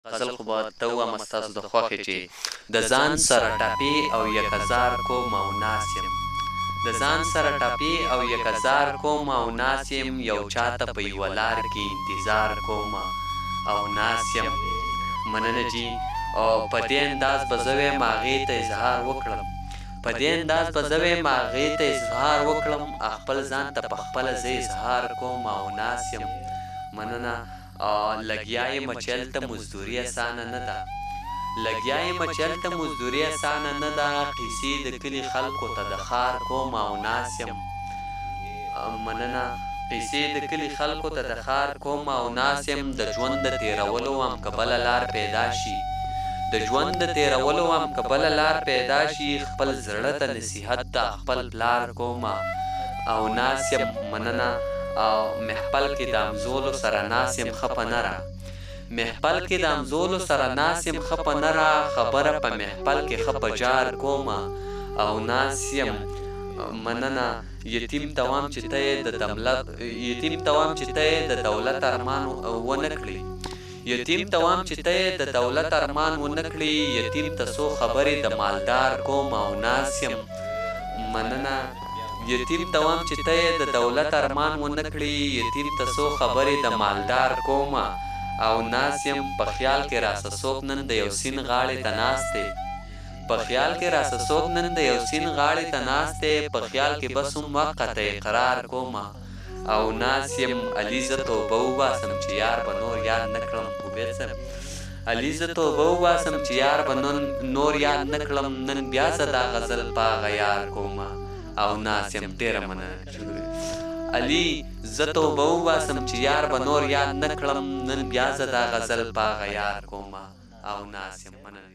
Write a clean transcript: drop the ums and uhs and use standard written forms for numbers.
غزل خو به ته ووایم ستاسو د خوښې چې د ځان سره ټپې او یک هزار کوم او ناس یم د ځان سره ټپې او یک هزار کوم او ناس یم یو چاته په یوه لار کې انتظار کوم او ناس یم مننه جي او په دې انداز به زه وایم هغې ته اظهار وکړم په دې انداز به زه وایم هغې ته اظهار وکړم خپل ځان ته په خپله زه اظهار کوم او ناس یم مننه لګیا یم چې هلته مزدوري اسانه نه ده لګیا یم چې هلته مزدوري اسانه نه ده قیسې د کلي خلکو ته د ښار کوم او ناس یم مننه قیسې د کلي خلکو ته د ښار کوم او ناس یم د ژوند د تېرولو هم که بله لار پیدا شي د ژوند د تېرولو هم که بله لار پیدا شي خپل زړه ته نصیحت د خپل پلار کوم او ناس یم مننه محفل کې د امزولو سره ناس یم ښه په نه را محفل کې د امزولو سره ناس یم ښه په نه را خبره په محفل کې ښه په جار کوم او ناس یم مننه یتیم ته وایم چې ته یې د دولت ارمان ونه کړي یتیم ته وایم چې ته یې د دولت ارمان ونه کړي یتیم ته څو خبرې د مالدار کوم او ناس یم مننه یتیم ته وایم چې ته یې د دولت ارمان ونه کړي یتیم ته څو خبرې د مالدار کوم او ناس یم په خیال کې راسه څوک نن د یو سیند غاړې ته ناست دی په خیال کې راسه څوک نن د یو سیند غاړې ته ناست دی په خیال کې بس موقته اقرار کوم او ناس یم علي زه توبه وباسم چې یار به نور یاد نه کړم علي زه توبه وباسم چې یار به نور یاد نه کړم نن بیا زه دا غزل په هغه یار کوم او ناس یم ډېره مننه علي زه توبه وباسم چې یار به نور یاد نه کړم نن بیا زه دا غزل په هغه یار کوم او ناس یم مننه